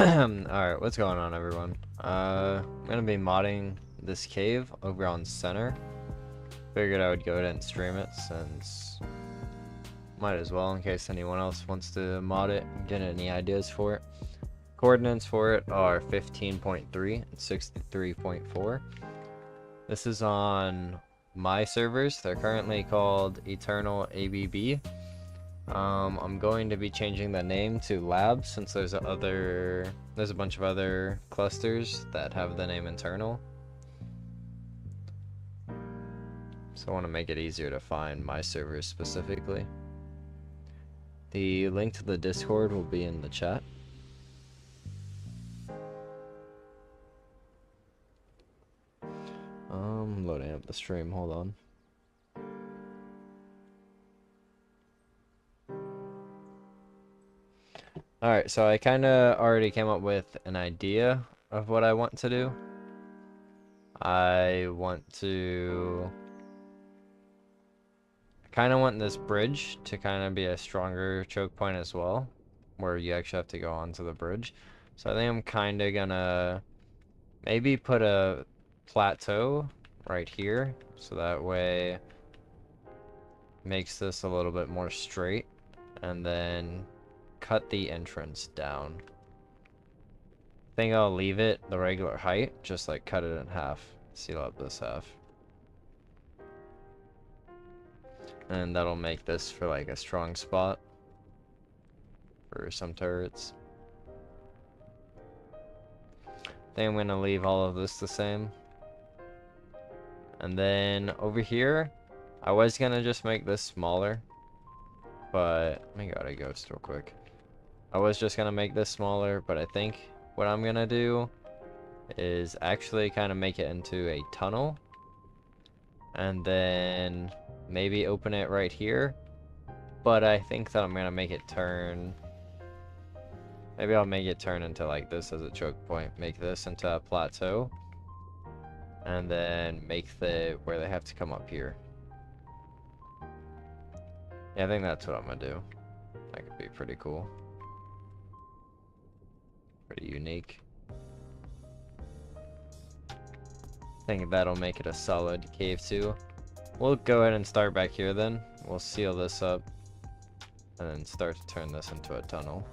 Alright, what's going on, everyone? I'm gonna be modding this cave over on Center. Figured I would go ahead and stream it since might as well in case anyone else wants to mod it and get any ideas for it. Coordinates for it are 15.3 and 63.4. This is on my servers. They're currently called Eternal ABB. I'm going to be changing the name to Lab since there's a bunch of other clusters that have the name Internal. So I want to make it easier to find my servers specifically. The link to the Discord will be in the chat. Loading up the stream, hold on. Alright, so I kinda already came up with an idea of what I want to do. I kinda want this bridge to kinda be a stronger choke point as well, where you actually have to go onto the bridge. So I think I'm kinda gonna maybe put a plateau right here, so that way makes this a little bit more straight, and then cut the entrance down. I think I'll leave it the regular height, just like cut it in half, seal up this half. And that'll make this for like a strong spot for some turrets. I think I'm gonna leave all of this the same. And then over here, I was gonna just make this smaller, but let me go to Ghost real quick. I was just gonna make this smaller, but I think what I'm gonna do is actually kind of make it into a tunnel, and then maybe open it right here. But I think that I'm gonna make it turn. Maybe I'll make it turn into like this as a choke point. Make this into a plateau, and then make where they have to come up here. Yeah, I think that's what I'm gonna do. That could be pretty cool. Pretty unique. I think that'll make it a solid cave too. We'll go ahead and start back here then. We'll seal this up and then start to turn this into a tunnel.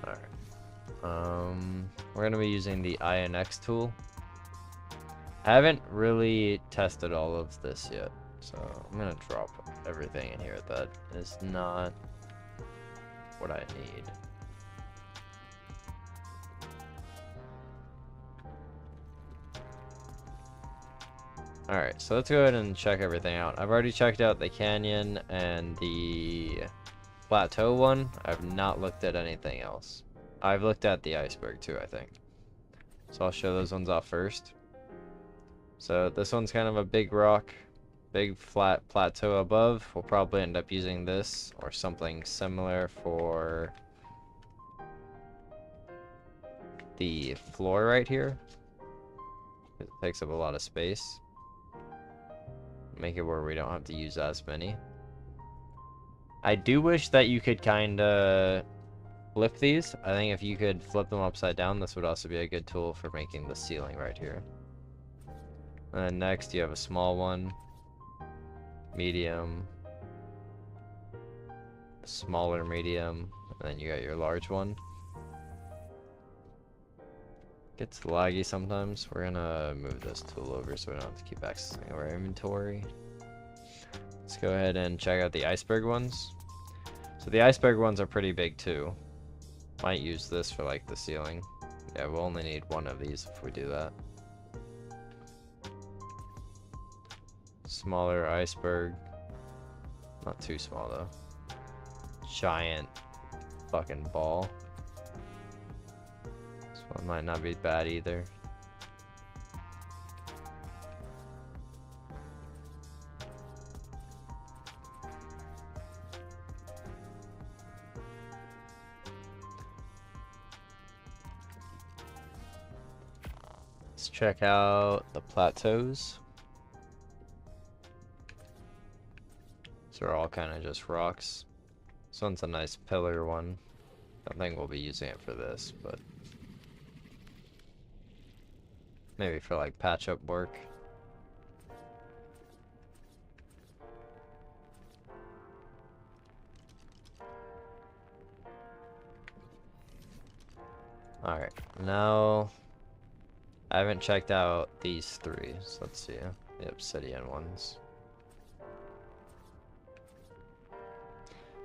Alright. We're gonna be using the INX tool. I haven't really tested all of this yet, so I'm gonna drop everything in here that is not what I need. Alright, so let's go ahead and check everything out. I've already checked out the canyon and the plateau one. I've not looked at anything else. I've looked at the iceberg too, I think. So I'll show those ones off first. So this one's kind of a big rock, big flat plateau above. We'll probably end up using this or something similar for the floor right here. It takes up a lot of space. Make it where we don't have to use as many. I do wish that you could kind of flip these. I think if you could flip them upside down, this would also be a good tool for making the ceiling right here. And then next you have a small one, medium, smaller medium, and then you got your large one. Gets laggy sometimes. We're gonna move this tool over so we don't have to keep accessing our inventory. Let's go ahead and check out the iceberg ones. So the iceberg ones are pretty big too. Might use this for like the ceiling. Yeah, we'll only need one of these if we do that. Smaller iceberg. Not too small though. Giant fucking ball. This one might not be bad either. Let's check out the plateaus. These are all kind of just rocks. This one's a nice pillar one. Don't think we'll be using it for this, but maybe for like patch up work. Alright, now I haven't checked out these three, so let's see. The obsidian ones.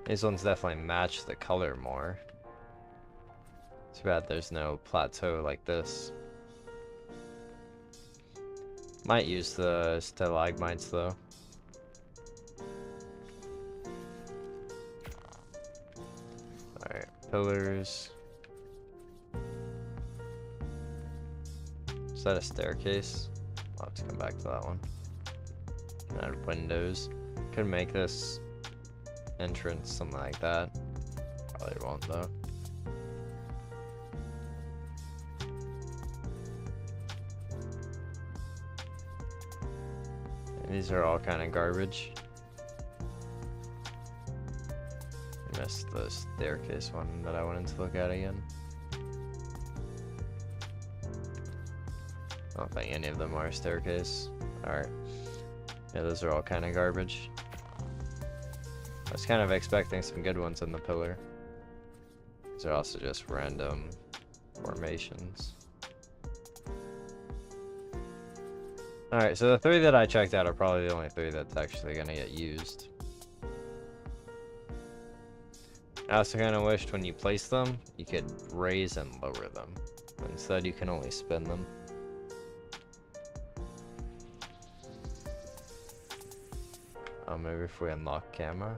These ones definitely match the color more. Too bad there's no plateau like this. Might use the stalagmites though. Alright, pillars. Is that a staircase? I'll have to come back to that one. Add windows. Could make this entrance something like that. Probably won't though. And these are all kind of garbage. I missed the staircase one that I wanted to look at again. I don't think any of them are a staircase. Alright. Yeah, those are all kind of garbage. I was kind of expecting some good ones in the pillar. These are also just random formations. Alright, so the three that I checked out are probably the only three that's actually going to get used. I also kind of wished when you place them, you could raise and lower them. Instead, you can only spin them. Oh, maybe if we unlock camera?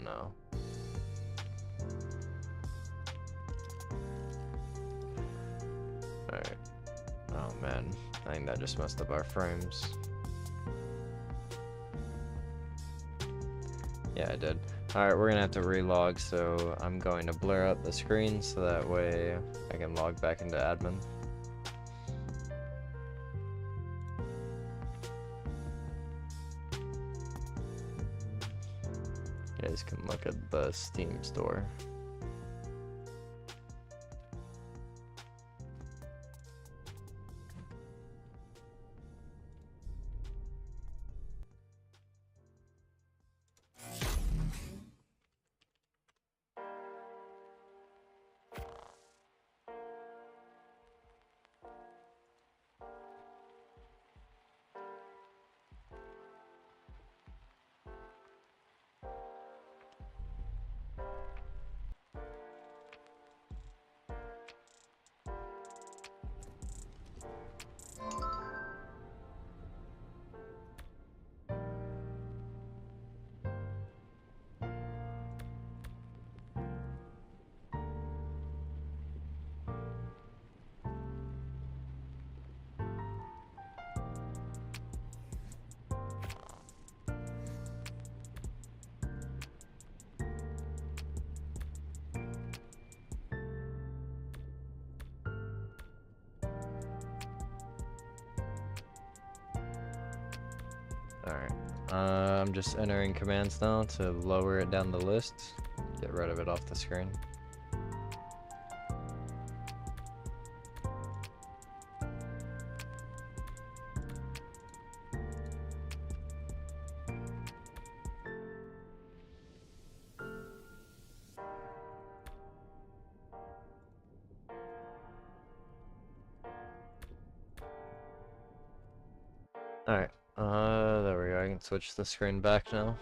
No. Alright. Oh man, I think that just messed up our frames. Yeah, I did. Alright, we're gonna have to relog, so I'm going to blur out the screen so that way I can log back into admin. You guys can look at the Steam store. Alright, I'm just entering commands now to lower it down the list, get rid of it off the screen. Alright, there we go, I can switch the screen back now.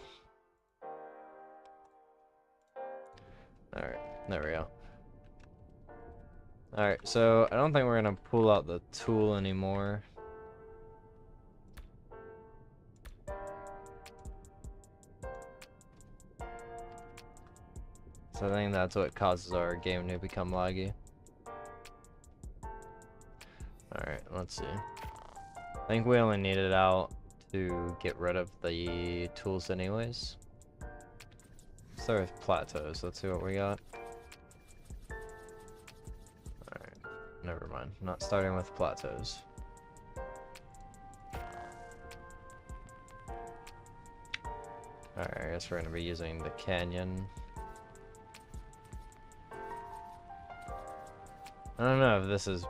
Alright, there we go. Alright, so I don't think we're gonna pull out the tool anymore. So I think that's what causes our game to become laggy. Alright, let's see. I think we only need it out to get rid of the tools anyways. Start with plateaus, let's see what we got. Alright, never mind. Not starting with plateaus. Alright, I guess we're gonna be using the canyon. I don't know if this is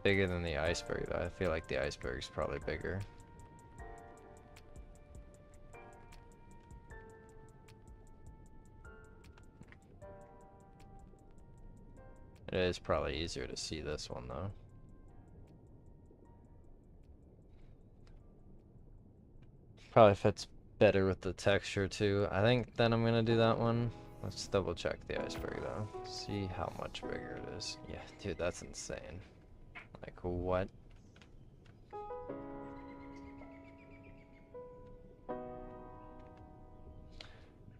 bigger than the iceberg though. I feel like the iceberg's probably bigger. It is probably easier to see this one though. Probably fits better with the texture too. I think then I'm gonna do that one. Let's double check the iceberg though. See how much bigger it is. Yeah, dude, that's insane. Like, what?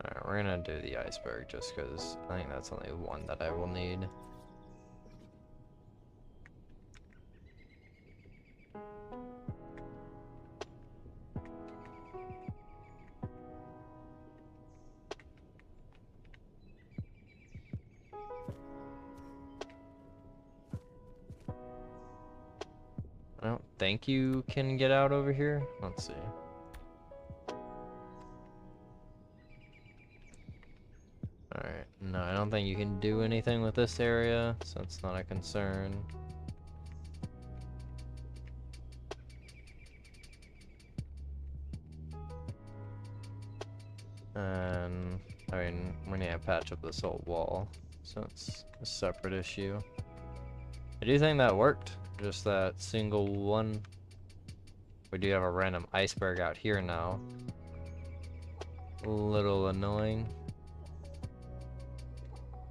Alright, we're gonna do the iceberg just because I think that's only one that I will need. I don't think you can get out over here. Let's see. Alright, no, I don't think you can do anything with this area, so it's not a concern. And, I mean, we're gonna patch up this whole wall, so it's a separate issue. I do think that worked, just that single one. We do have a random iceberg out here now. A little annoying.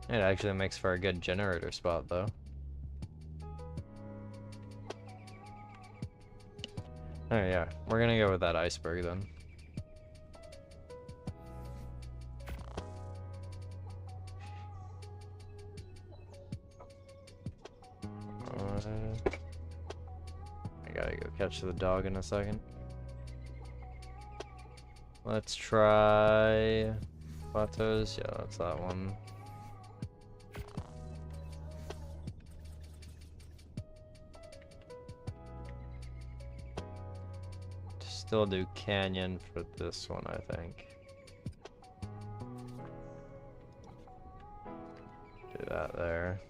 It actually makes for a good generator spot though. Oh yeah, we're gonna go with that iceberg then. I gotta go catch the dog in a second. Let's try plateaus. Yeah, that's that one. Still do canyon for this one, I think. Do that there.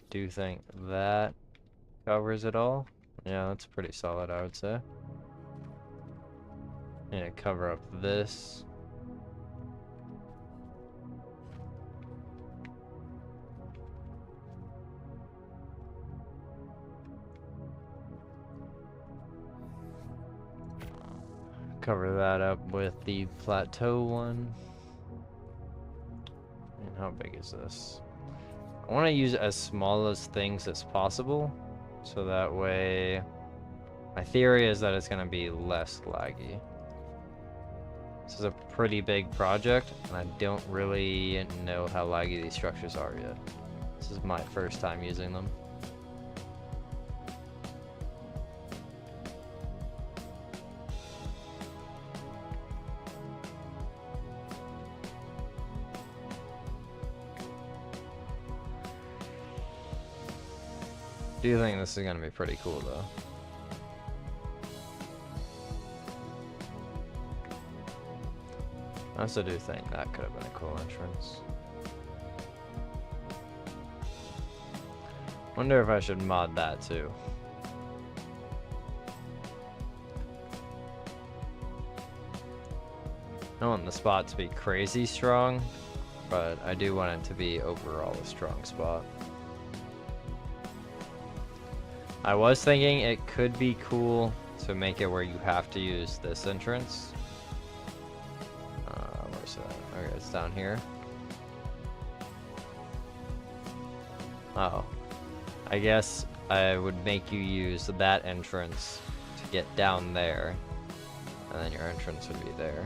Do you think that covers it all? Yeah, that's pretty solid, I would say. Yeah, cover up this. Cover that up with the plateau one. And how big is this? I want to use as small as things as possible, so that way my theory is that it's going to be less laggy. This is a pretty big project, and I don't really know how laggy these structures are yet. This is my first time using them. Do you think this is going to be pretty cool, though? I also do think that could have been a cool entrance. Wonder if I should mod that, too. I don't want the spot to be crazy strong, but I do want it to be overall a strong spot. I was thinking it could be cool to make it where you have to use this entrance. Where's that? Okay, it's down here. Oh. I guess I would make you use that entrance to get down there, and then your entrance would be there.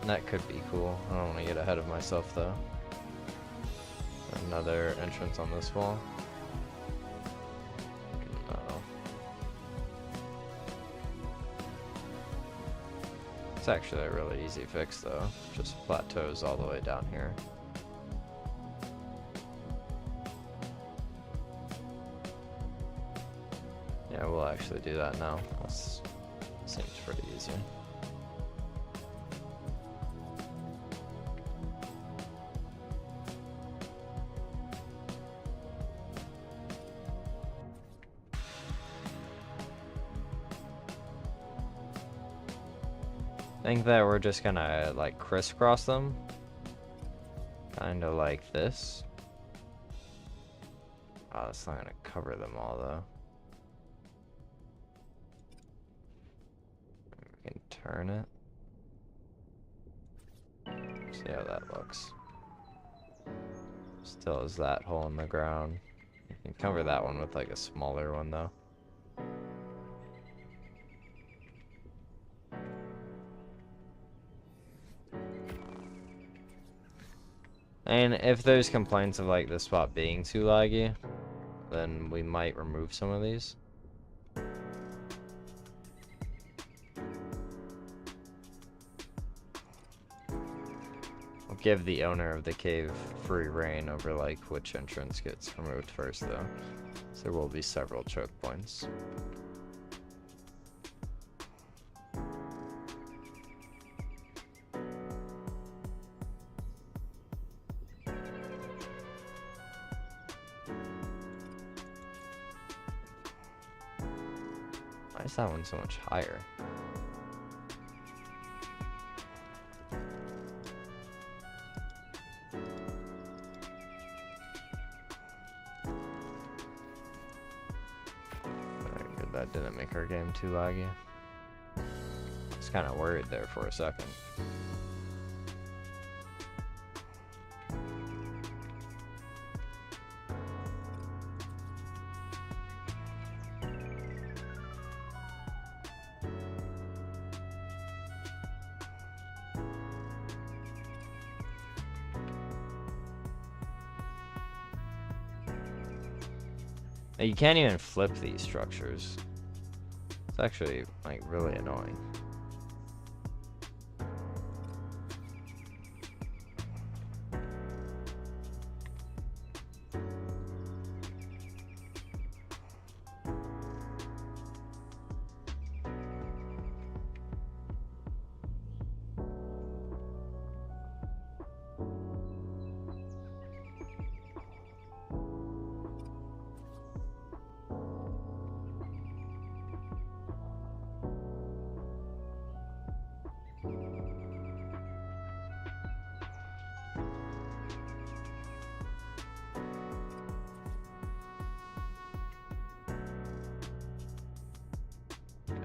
That could be cool. I don't want to get ahead of myself though. Another entrance on this wall. No. It's actually a really easy fix though. Just plateaus all the way down here. Yeah, we'll actually do that now. This seems pretty easy. I think that we're just gonna like crisscross them, kind of like this. Oh, it's not gonna cover them all though. We can turn it. See how that looks. Still is that hole in the ground. You can cover that one with like a smaller one though. And if there's complaints of like the spot being too laggy, then we might remove some of these. We'll give the owner of the cave free reign over like which entrance gets removed first though. So there will be several choke points. Why is that one so much higher? Alright, good, that didn't make our game too laggy. I was kind of worried there for a second. You can't even flip these structures. It's actually like really annoying.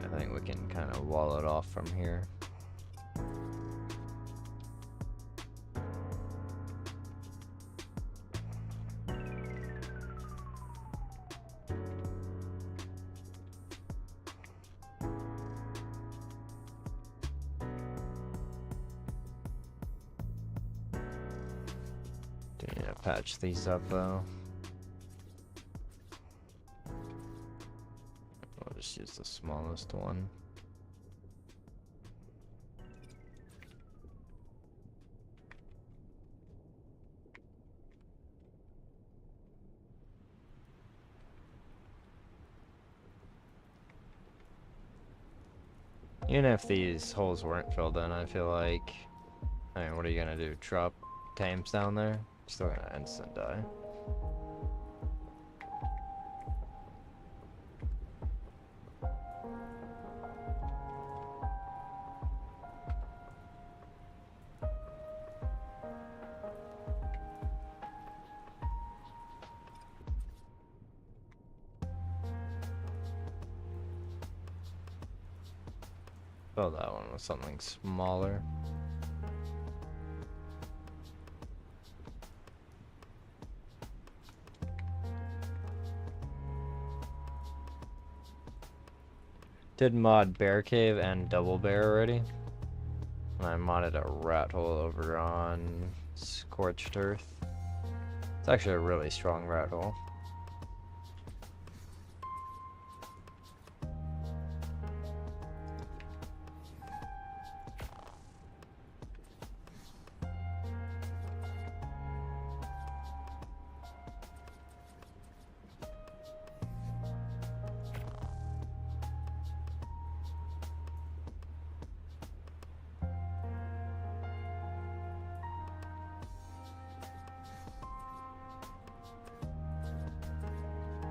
I think we can kind of wall it off from here. Do need to patch these up though. I'll just use the smallest one. Even if these holes weren't filled in, I feel like, I mean, what are you gonna do? Drop Tames down there? Still gonna instant die. Fill that one with something smaller. Did mod Bear Cave and Double Bear already. And I modded a rat hole over on Scorched Earth. It's actually a really strong rat hole.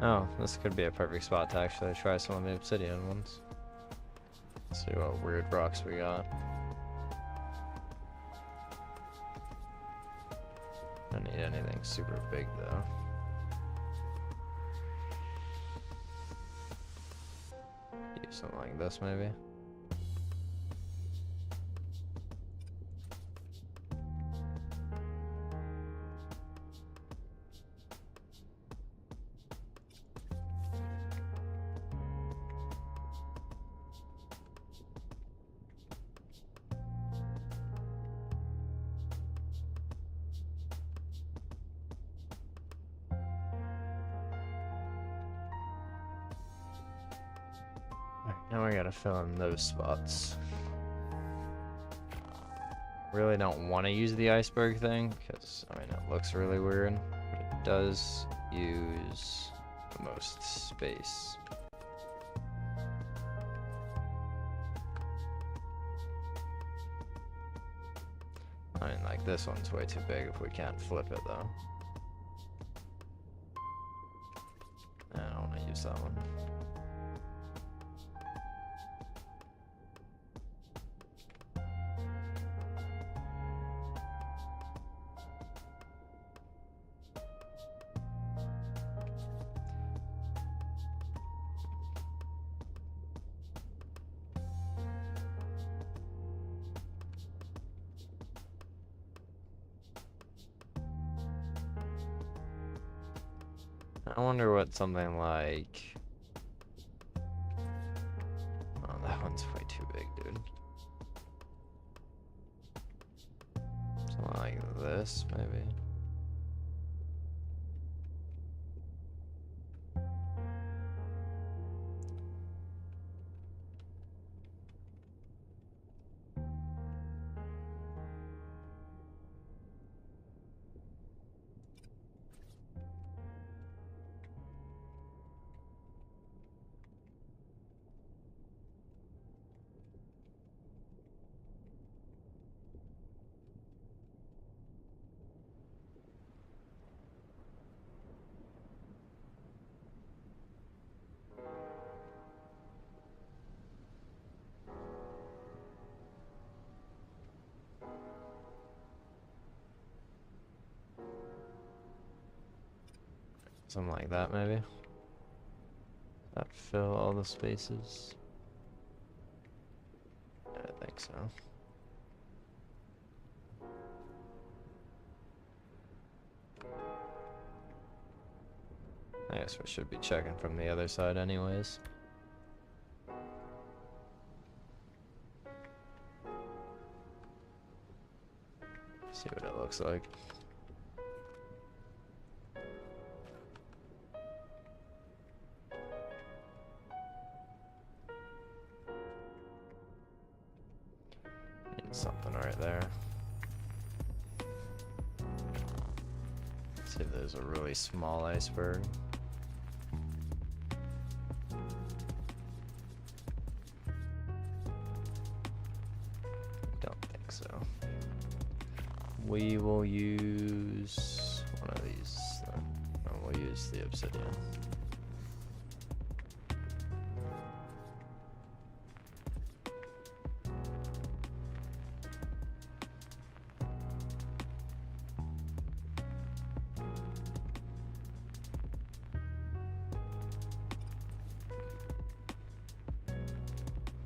Oh, this could be a perfect spot to actually try some of the obsidian ones. Let's see what weird rocks we got. Don't need anything super big though. Use something like this maybe. Now we gotta fill in those spots. Really don't want to use the iceberg thing, because, I mean, it looks really weird, but it does use the most space. I mean, like, this one's way too big if we can't flip it, though. I don't want to use that one. I wonder what something like... Oh, that one's way too big, dude. Something like this, maybe? Something like that, maybe? That fill all the spaces? I think so. I guess we should be checking from the other side anyways. See what it looks like. Something right there. Let's see if there's a really small iceberg. Don't think so. We will use one of these. No, we'll use the obsidian.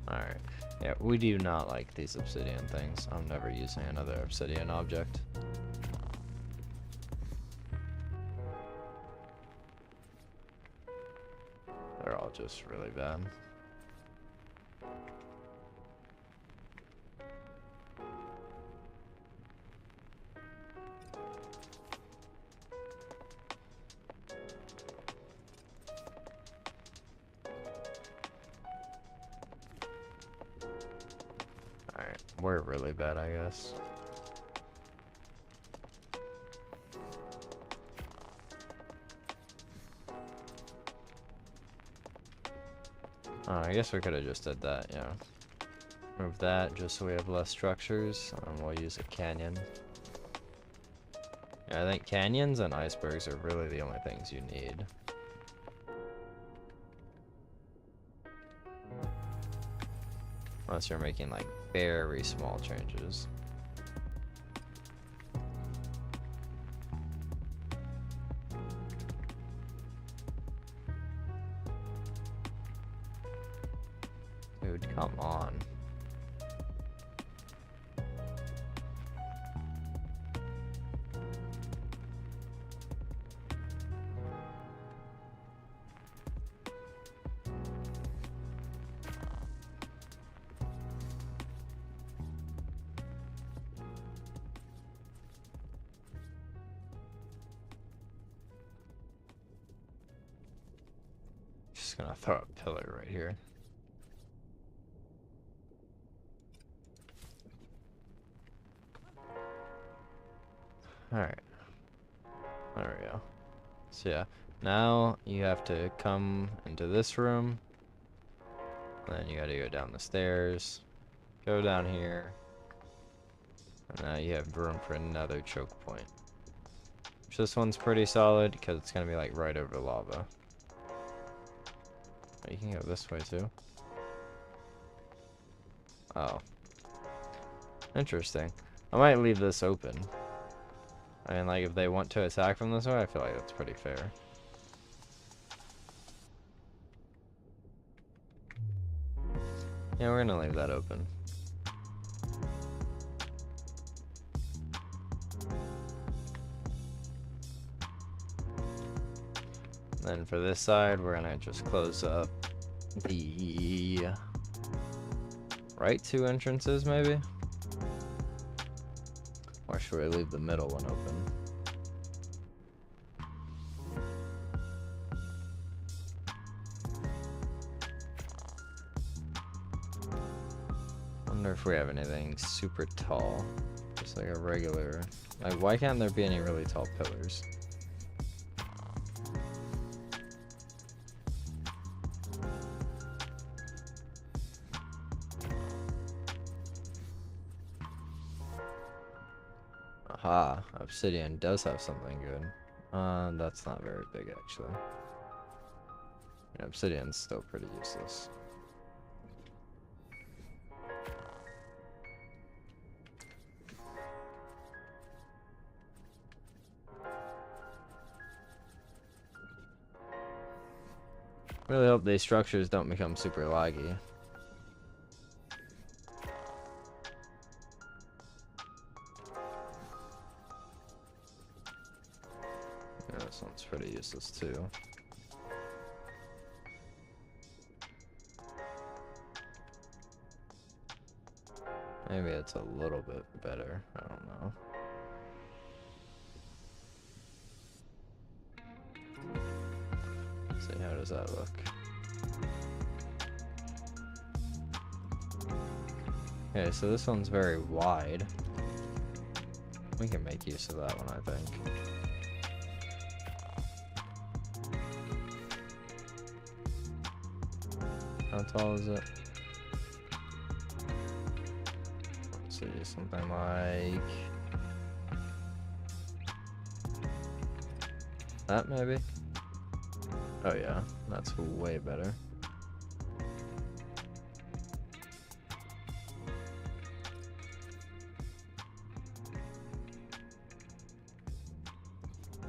Alright. Yeah, we do not like these obsidian things. I'm never using another obsidian object. They're all just really bad. really bad, I guess. Oh, I guess we could have just did that, yeah. Move that just so we have less structures, and we'll use a canyon. Yeah, I think canyons and icebergs are really the only things you need. Unless you're making like very small changes. Dude, come on. Just gonna throw a pillar right here. Alright. There we go. So yeah, now you have to come into this room. Then you gotta go down the stairs. Go down here. And now you have room for another choke point. Which this one's pretty solid because it's gonna be like right over lava. Oh, you can go this way too. Oh. Interesting. I might leave this open. I mean, like, if they want to attack from this way, I feel like that's pretty fair. Yeah, we're gonna leave that open. Then for this side, we're gonna just close up the right two entrances, maybe? Or should we leave the middle one open? Wonder if we have anything super tall. Just like a regular... Like, why can't there be any really tall pillars? Aha, obsidian does have something good. That's not very big, actually. Yeah, obsidian's still pretty useless. Really hope these structures don't become super laggy. Yeah, this one's pretty useless too. Maybe it's a little bit better. I don't know. Let's see, how does that look? Okay, so this one's very wide. We can make use of that one, I think. How tall is it? Let's see, something like that, maybe? Oh yeah, that's way better.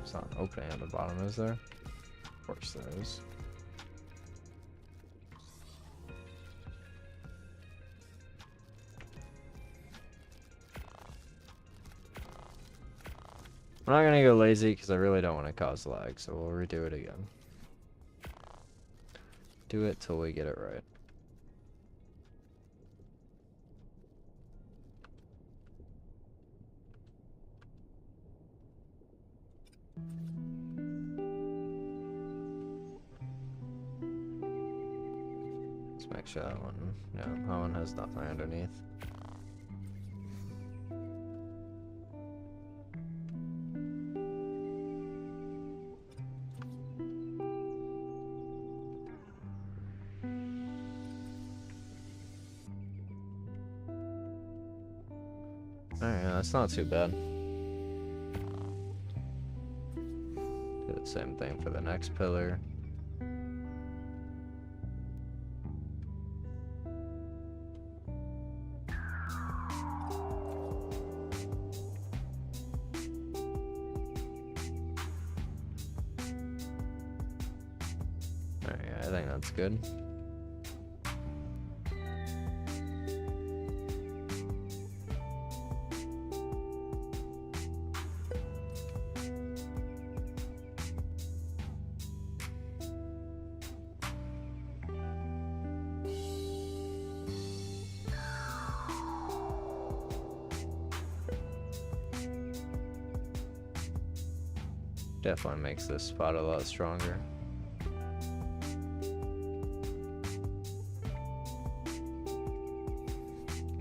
It's not an opening at the bottom, is there? Of course there is. I'm not gonna go lazy because I really don't want to cause lag, so we'll redo it again. Do it till we get it right. Let's make sure that one, yeah, that one has nothing underneath. Alright, that's not too bad. Do the same thing for the next pillar. Alright, I think that's good. Definitely makes this spot a lot stronger.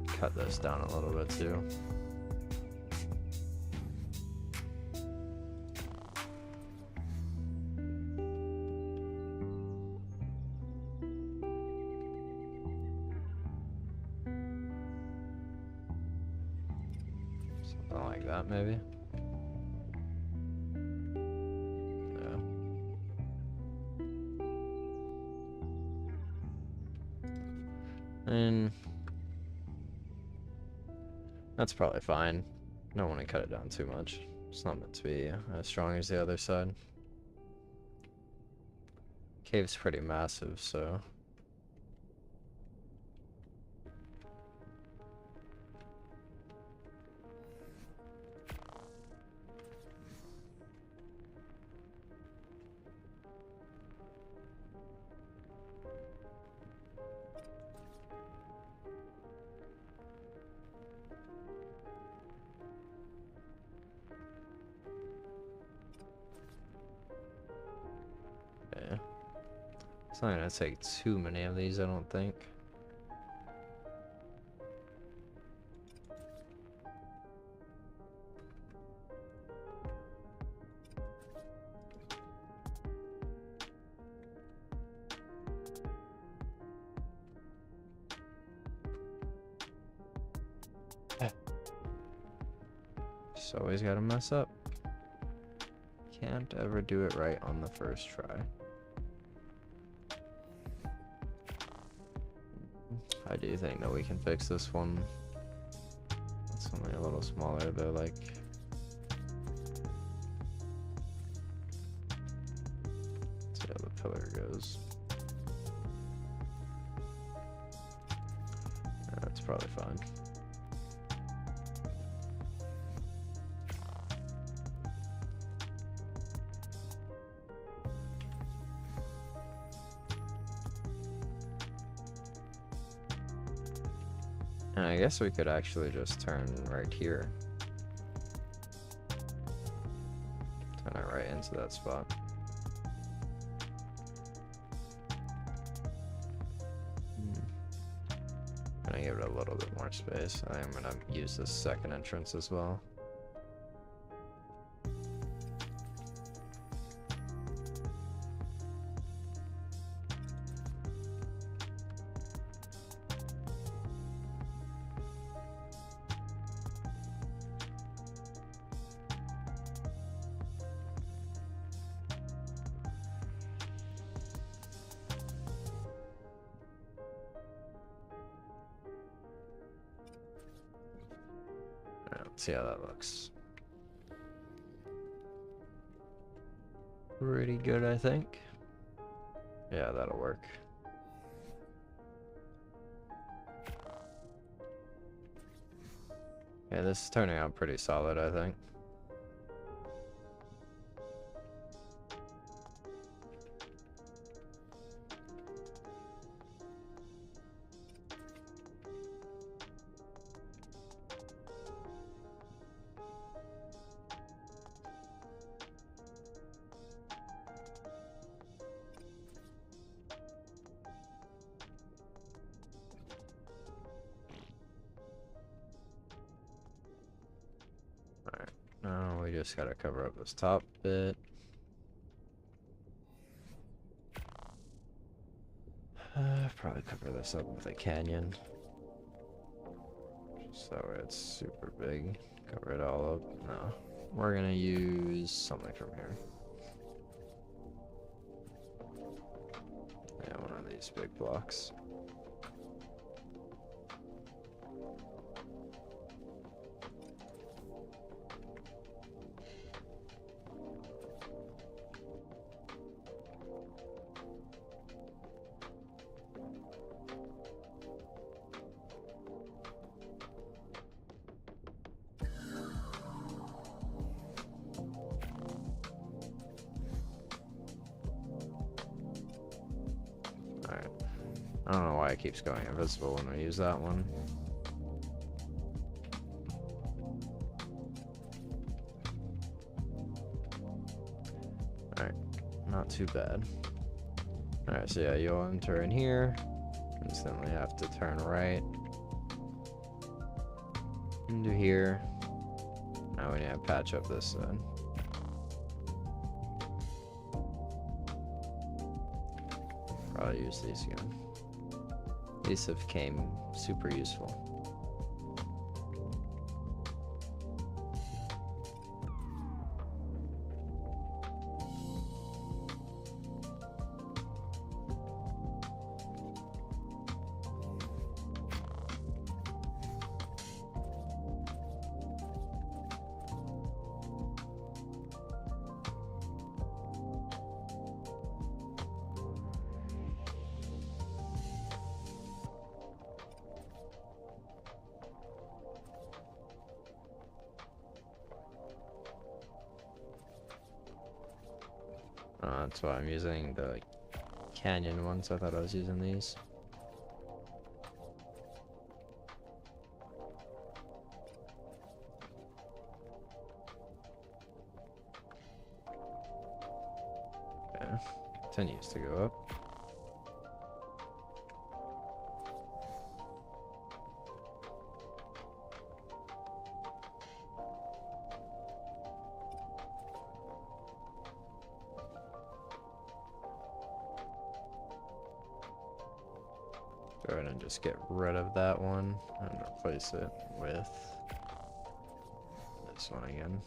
Cut this down a little bit too. Something like that, maybe. And that's probably fine. I don't want to cut it down too much. It's not meant to be as strong as the other side. Cave's pretty massive, so... yeah. It's not gonna take too many of these, I don't think. Just always gotta mess up. Can't ever do it right on the first try. I do think that we can fix this one. It's only a little smaller though, like... Let's see how the pillar goes. That's probably fine. And I guess we could actually just turn right here. Turn it right into that spot. Gonna give it a little bit more space. I'm gonna use this second entrance as well. Let's see how that looks. Pretty good, I think. Yeah, that'll work. Yeah, this is turning out pretty solid, I think. Alright, now we just gotta cover up this top bit. Probably cover this up with a canyon. So it's super big. Cover it all up. No. We're gonna use something from here. Yeah, one of these big blocks. Alright. I don't know why it keeps going invisible when we use that one. Alright. Not too bad. Alright, so yeah, you'll enter in here. Instantly have to turn right. Into here. Now we need to patch up this side. Probably use these again. These have came super useful. That's why I'm using the canyon ones. I thought I was using these. Yeah, continues to go up. Go ahead and just get rid of that one and replace it with this one again.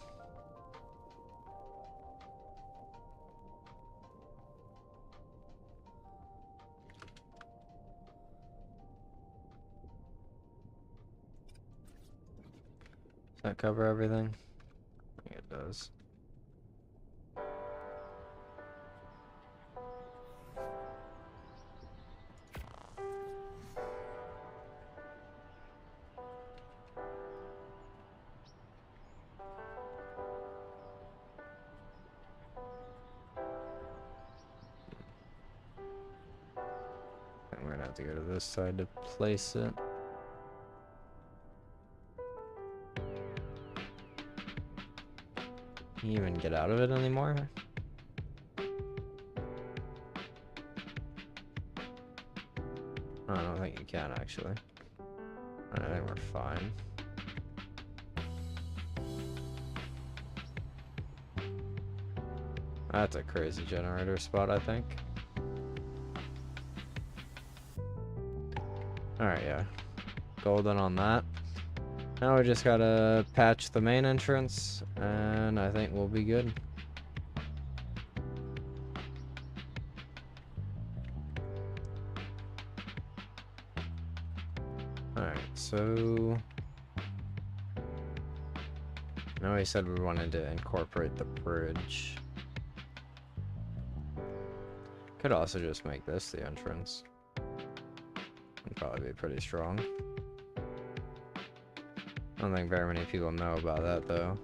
Does that cover everything? I think it does. And we're gonna have to go to this side to place it. Can you even get out of it anymore? I don't think you can actually. I think we're fine. That's a crazy generator spot, I think. Alright, yeah. Golden on that. Now we just gotta patch the main entrance, and I think we'll be good. Alright, so... now we said we wanted to incorporate the bridge. Could also just make this the entrance. Would probably be pretty strong. I don't think very many people know about that though.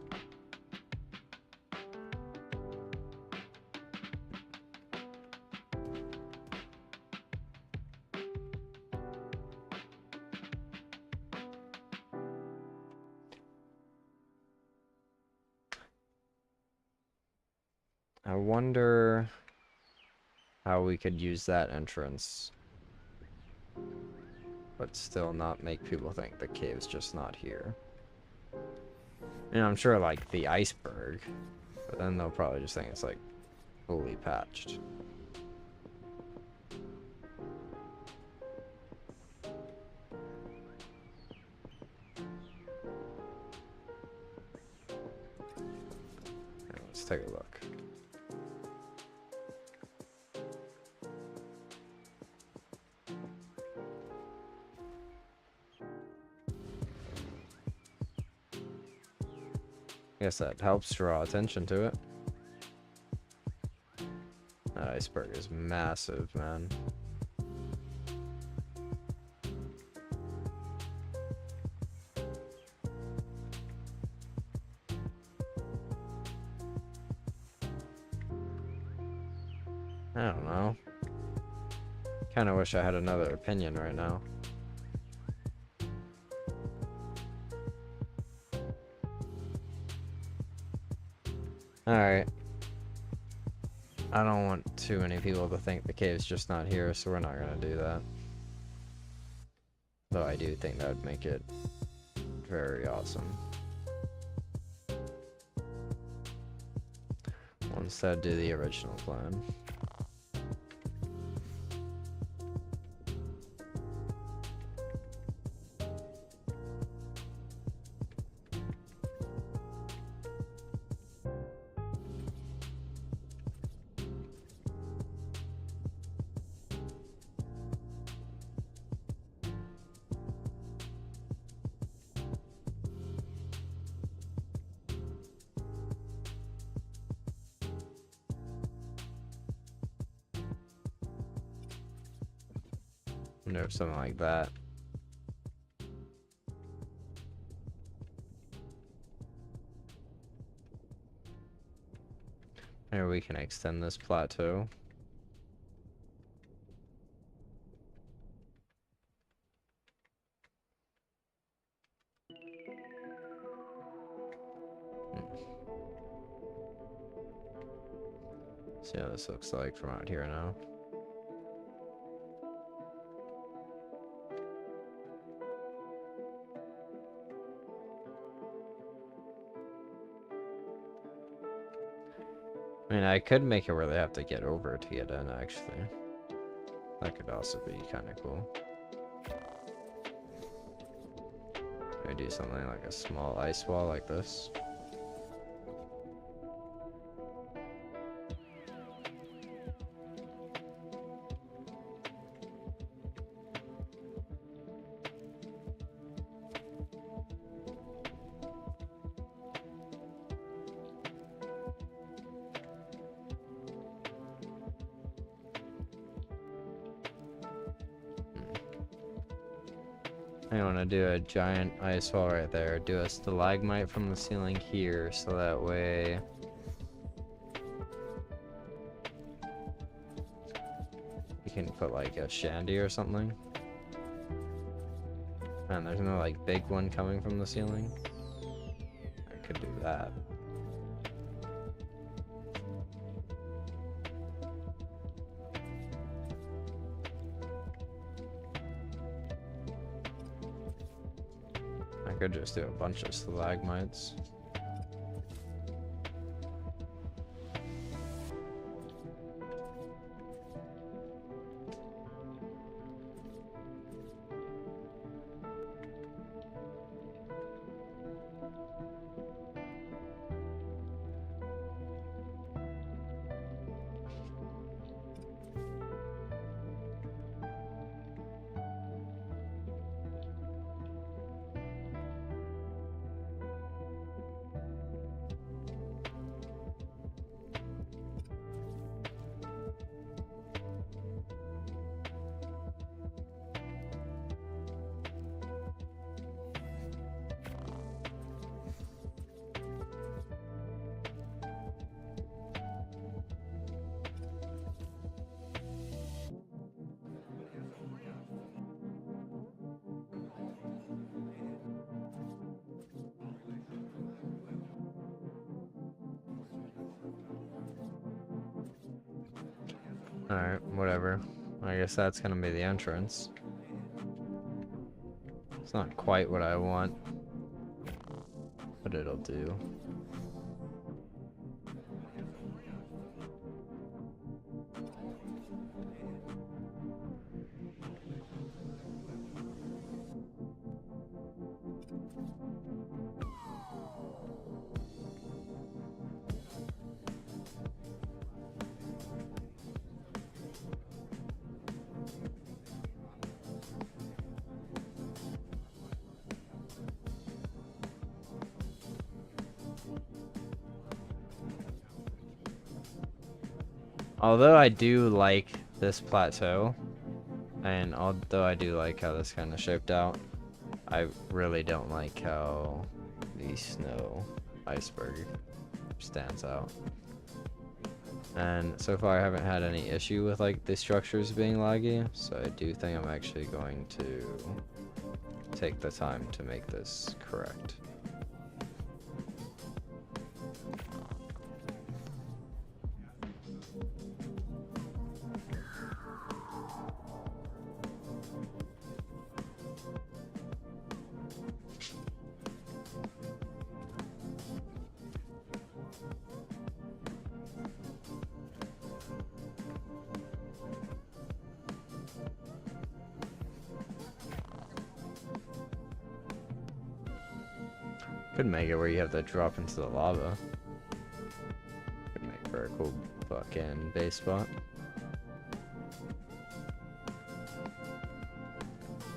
I wonder how we could use that entrance, but still not make people think the cave's just not here. You know, I'm sure like the iceberg, but then they'll probably just think it's like fully patched. Let's take a look. I guess that helps draw attention to it. That iceberg is massive, man. I don't know. Kind of wish I had another opinion right now. Alright. I don't want too many people to think the cave's just not here, so we're not gonna do that. Though I do think that would make it very awesome. We'll instead do the original plan. Or something like that. Maybe we can extend this plateau. See how this looks like from out here now. I mean, I could make it where they have to get over to get in, actually. That could also be kind of cool. Maybe do something like a small ice wall like this. I want to do a giant ice wall right there. Do a stalagmite from the ceiling here, so that way you can put like a shandy or something. And there's no like big one coming from the ceiling. I could do that. I could just do a bunch of stalagmites. Alright, whatever. I guess that's gonna be the entrance. It's not quite what I want, but it'll do. Although I do like this plateau, and although I do like how this kind of shaped out, I really don't like how the snow iceberg stands out. And so far I haven't had any issue with like the structures being laggy, so I do think I'm actually going to take the time to make this correct. Could make it where you have to drop into the lava. Could make for a cool fucking base spot.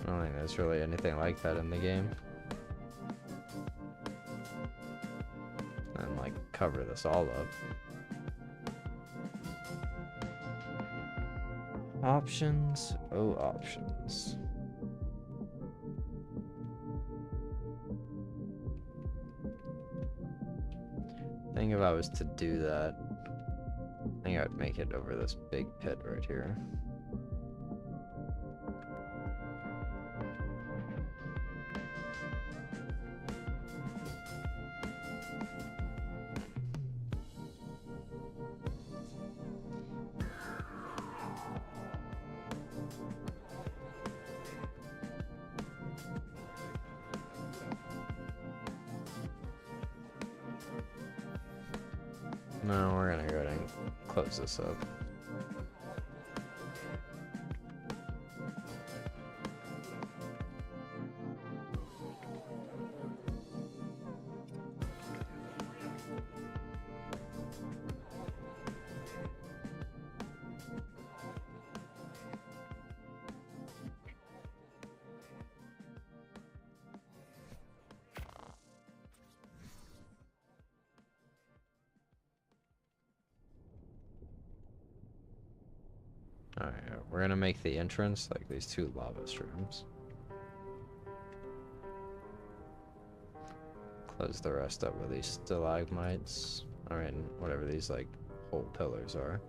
I don't think there's really anything like that in the game. And like cover this all up. Options, oh options. I think if I was to do that, I think I'd make it over this big pit right here. No, we're gonna go ahead and close this up. Alright, we're gonna make the entrance like these two lava streams. Close the rest up with these stalagmites. Alright, whatever these like whole pillars are.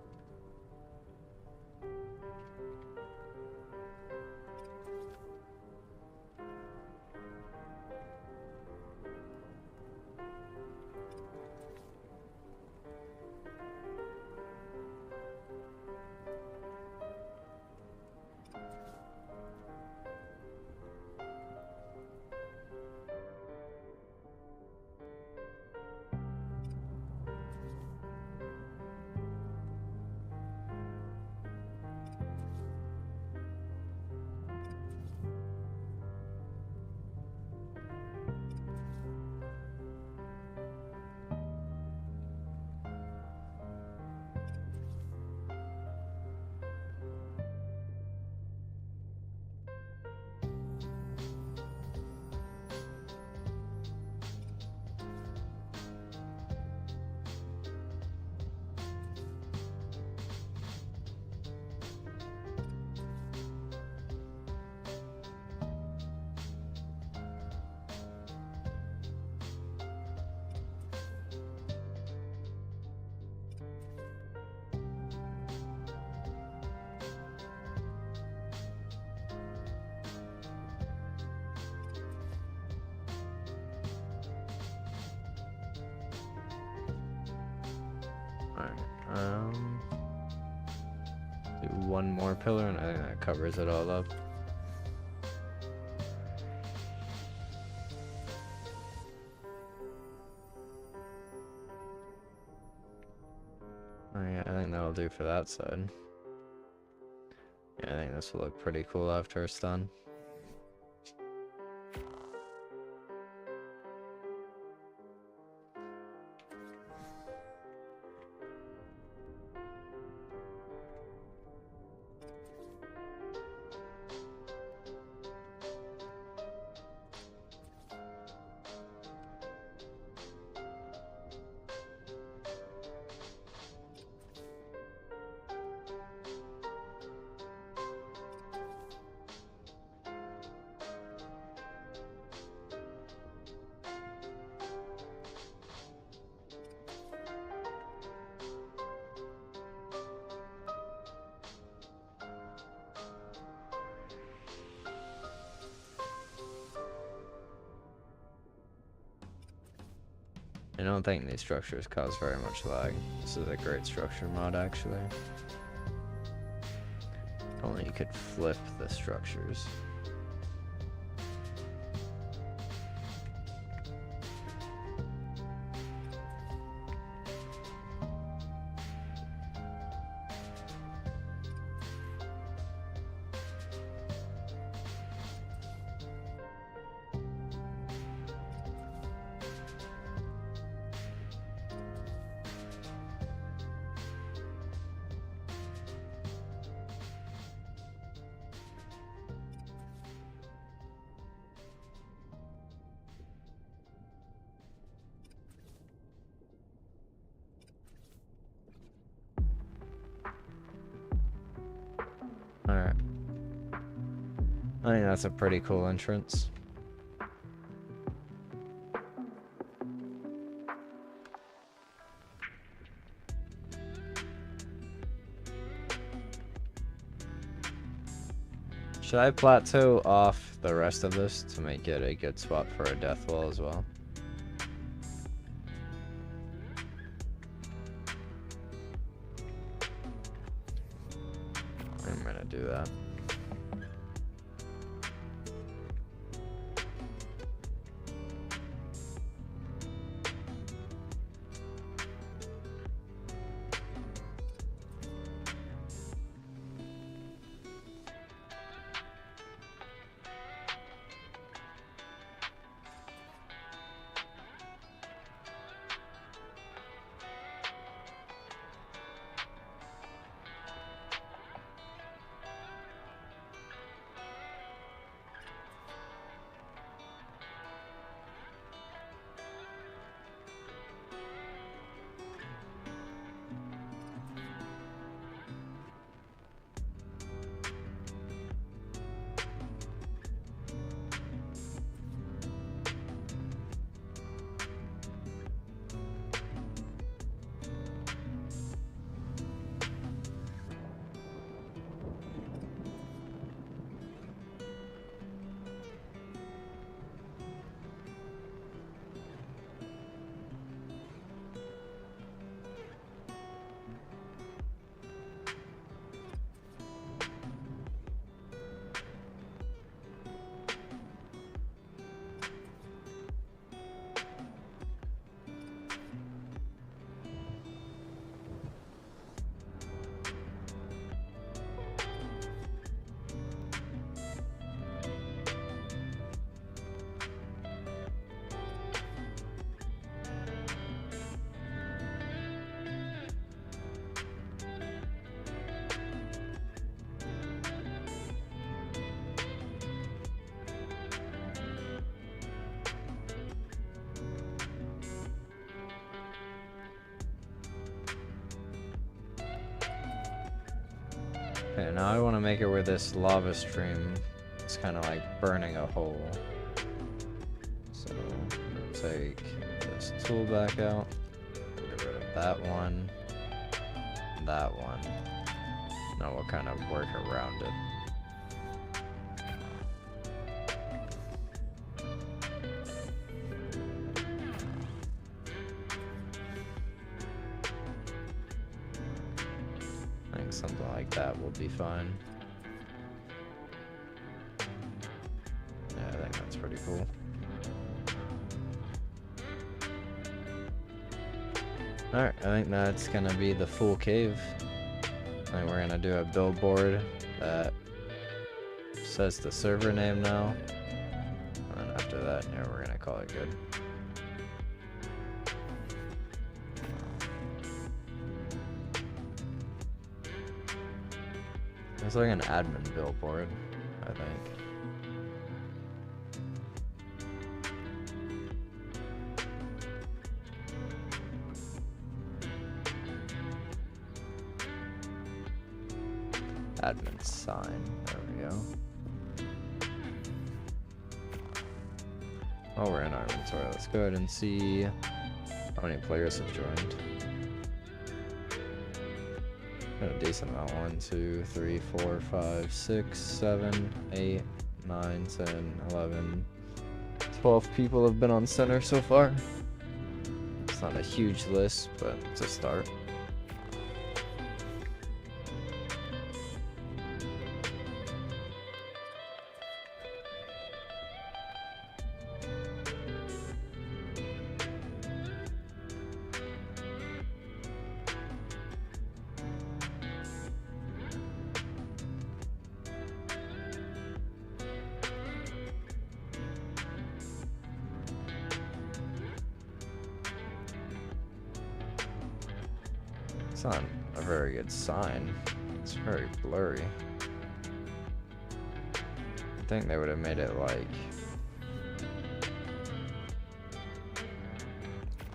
Alright, do one more pillar and I think that covers it all up. Alright, I think that'll do for that side. Yeah, I think this will look pretty cool after it's done. I don't think these structures cause very much lag. This is a great structure mod, actually. If only you could flip the structures. Alright. I think that's a pretty cool entrance. Should I plateau off the rest of this to make it a good spot for a death wall as well? I'm gonna do that. Okay, now I want to make it where this lava stream is kind of like burning a hole. So, I'm gonna take this tool back out, get rid of that one, that one. Now we'll kind of work around it. I think something like that will be fine. Yeah, I think that's pretty cool. Alright, I think that's gonna be the full cave. I think we're gonna do a billboard that says the server name now. And then after that, yeah, we're gonna call it good. It's like an admin billboard, I think. Admin sign, there we go. Oh, we're in our inventory. Let's go ahead and see how many players have joined. Got a decent amount. 1, 2, 3, 4, 5, 6, 7, 8, 9, 10, 11, 12 people have been on center so far. It's not a huge list, but it's a start. It's not a very good sign. It's very blurry. I think they would have made it like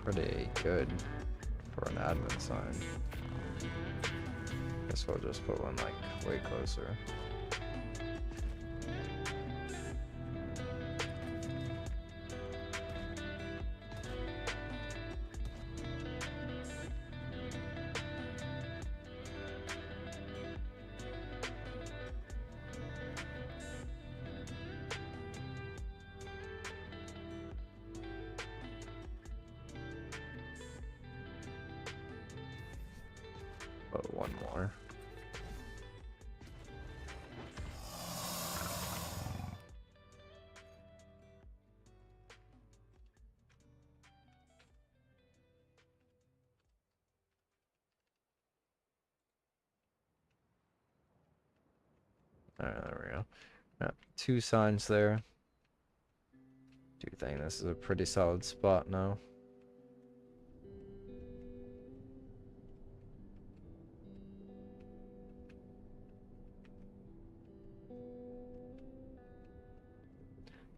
pretty good for an admin sign. Guess we'll just put one like way closer. But one more. Alright, there we go. Got 2 signs there. Do you think this is a pretty solid spot now?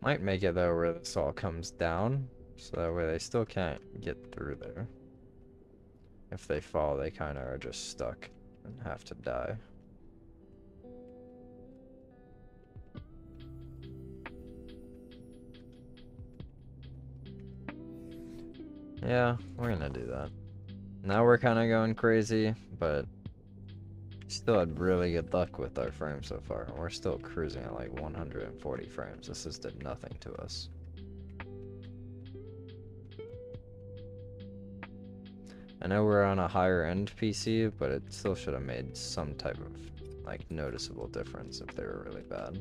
Might make it though where this all comes down, so that way they still can't get through there. If they fall, they kind of are just stuck and have to die. Yeah, we're gonna do that. Now we're kind of going crazy, but still had really good luck with our frames so far. We're still cruising at like 140 frames. This just did nothing to us. I know we're on a higher end PC, but it still should have made some type of like noticeable difference if they were really bad.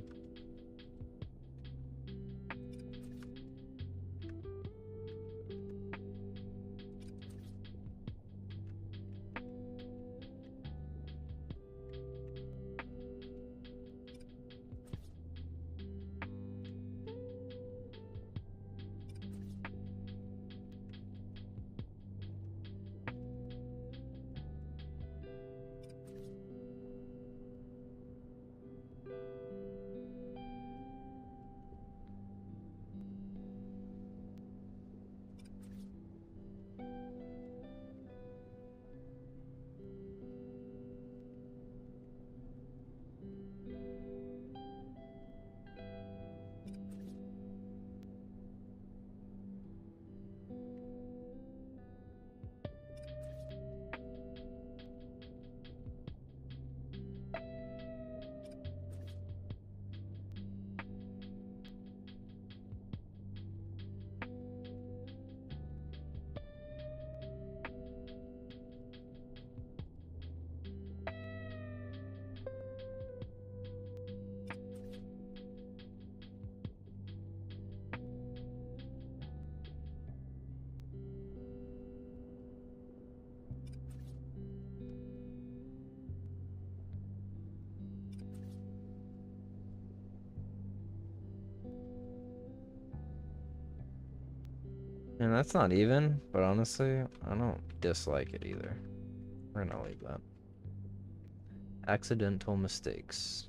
And that's not even, but honestly, I don't dislike it either. We're gonna leave that. Accidental mistakes.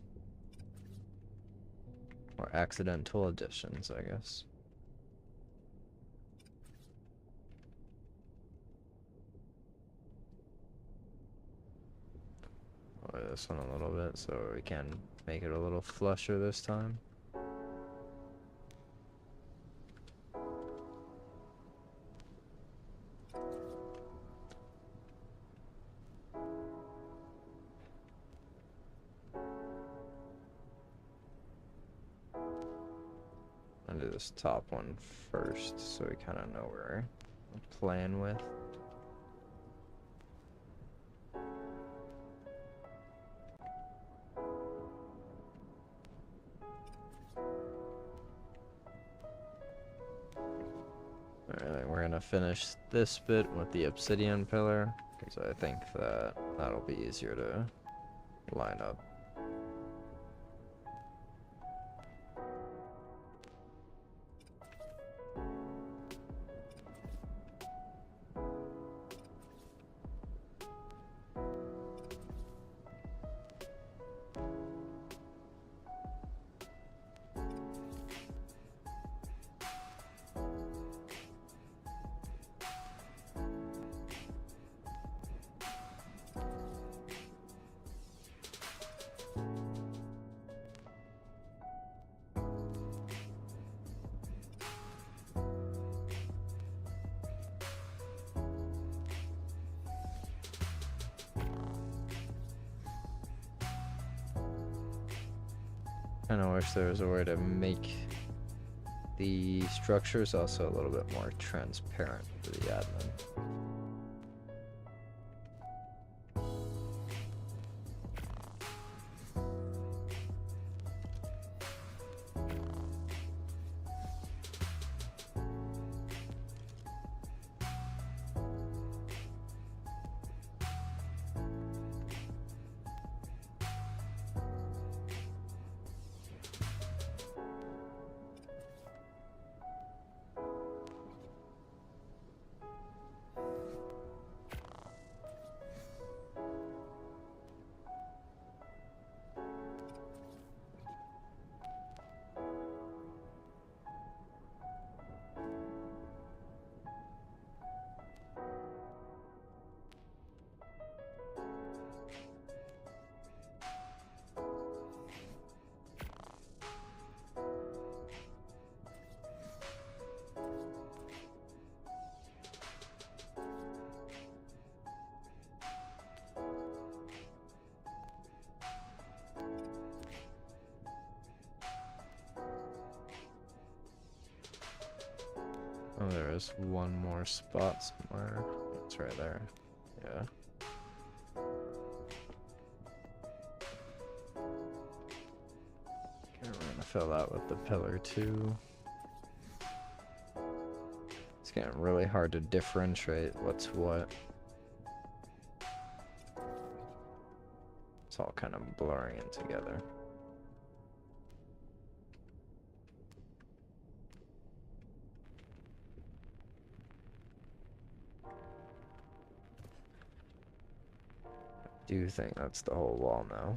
Or accidental additions, I guess. Lower this one a little bit so we can make it a little flusher this time. I'll do this top one first so we kind of know where playing with. Alright, we're gonna finish this bit with the obsidian pillar, because I think that that'll be easier to line up. Kinda wish there was a way to make the structures also a little bit more transparent for the admin. Oh, there is one more spot somewhere. It's right there. Yeah. Okay, we're gonna fill that with the pillar too. It's getting really hard to differentiate what's what. It's all kind of blurring in together. I do think that's the whole wall now.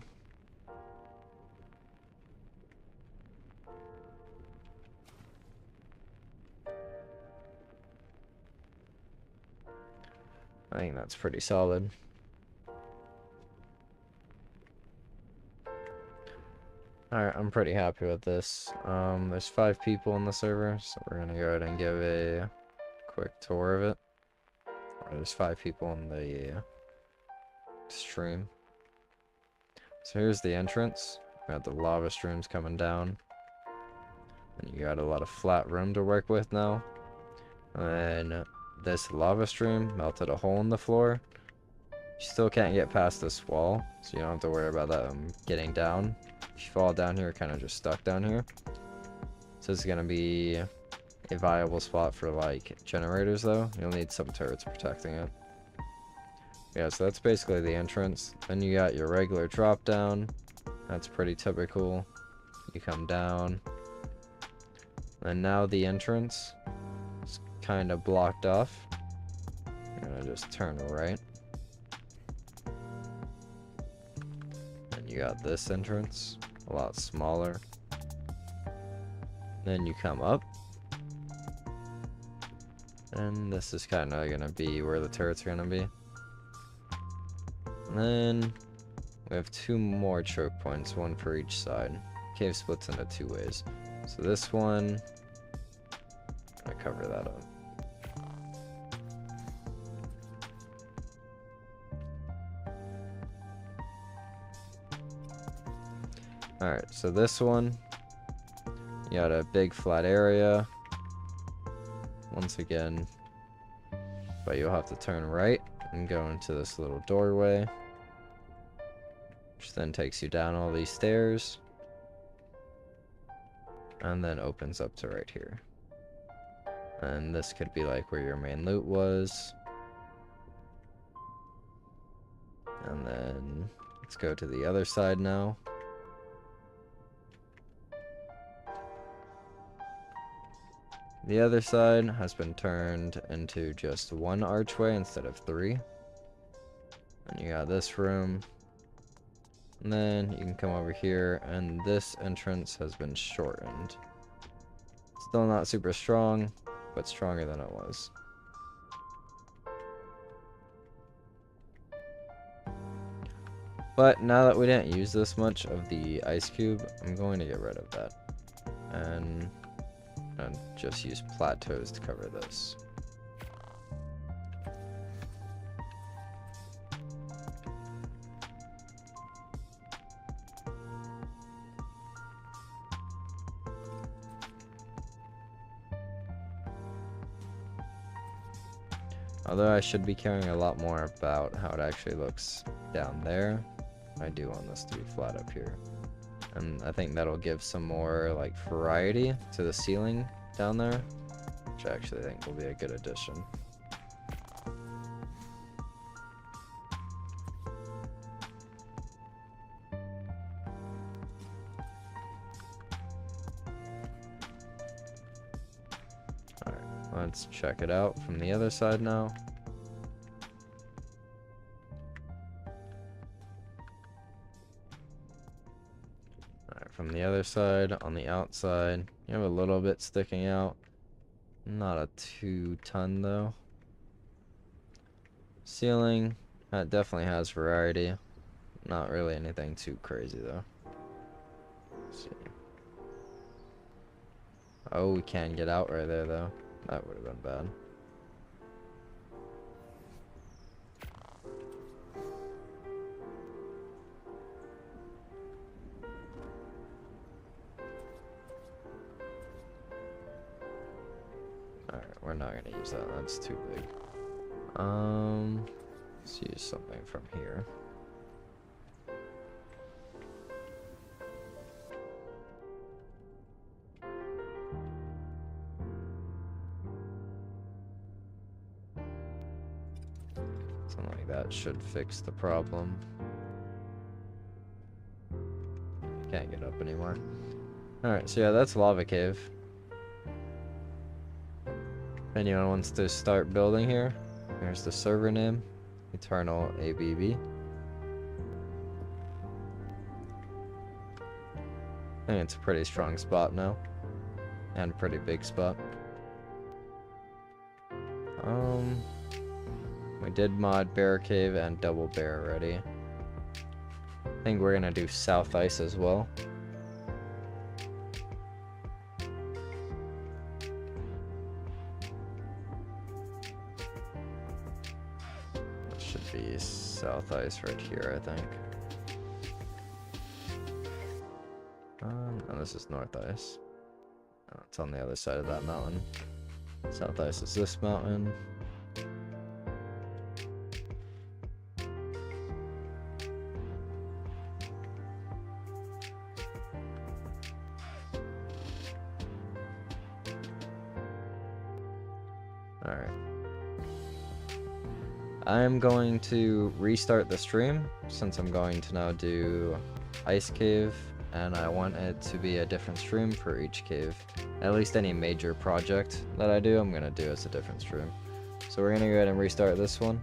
I think that's pretty solid. Alright, I'm pretty happy with this. There's 5 people in the server, so we're gonna go ahead and give a quick tour of it. There's 5 people in the stream. So here's the entrance. We got the lava streams coming down. And you got a lot of flat room to work with now. And this lava stream melted a hole in the floor. You still can't get past this wall, so you don't have to worry about that getting down. If you fall down here, you're kind of just stuck down here. So this is gonna be a viable spot for like generators though. You'll need some turrets protecting it. Yeah, so that's basically the entrance. Then you got your regular drop down. That's pretty typical. You come down. And now the entrance is kind of blocked off. I'm gonna just turn right. And you got this entrance, a lot smaller. Then you come up. And this is kind of gonna be where the turrets are gonna be. And then we have 2 more choke points, 1 for each side. Cave splits into 2 ways. So this one, I'm gonna cover that up. Alright, so this one, you got a big flat area. Once again, but you'll have to turn right and go into this little doorway, which then takes you down all these stairs and then opens up to right here. And this could be like where your main loot was. And then let's go to the other side now. The other side has been turned into just one archway instead of 3. And you got this room. And then you can come over here, and this entrance has been shortened. Still not super strong, but stronger than it was. But now that we didn't use this much of the ice cube, I'm going to get rid of that. And just use plateaus to cover this. Although I should be caring a lot more about how it actually looks down there, I do want this to be flat up here. And I think that'll give some more like variety to the ceiling down there, which I actually think will be a good addition. Alright, let's check it out from the other side now. From the other side, on the outside, you have a little bit sticking out. Not a 2-ton though. Ceiling, that definitely has variety. Not really anything too crazy though. Let's see. Oh, we can get out right there though. That would have been bad. Alright, we're not gonna use that, that's too big. Let's use something from here. Something like that should fix the problem. Can't get up anymore. Alright, so yeah, that's Lava Cave. If anyone wants to start building here, here's the server name, Eternal ABB. I think it's a pretty strong spot now, and a pretty big spot. We did mod Bear Cave and Double Bear already. I think we're gonna do South Ice as well. Should be South Ice right here, I think. No, this is North Ice. Oh, it's on the other side of that mountain. South Ice is this mountain. Alright. I'm going to restart the stream since I'm going to now do Ice Cave, and I want it to be a different stream for each cave. At least any major project that I do, I'm going to do as a different stream. So we're going to go ahead and restart this one.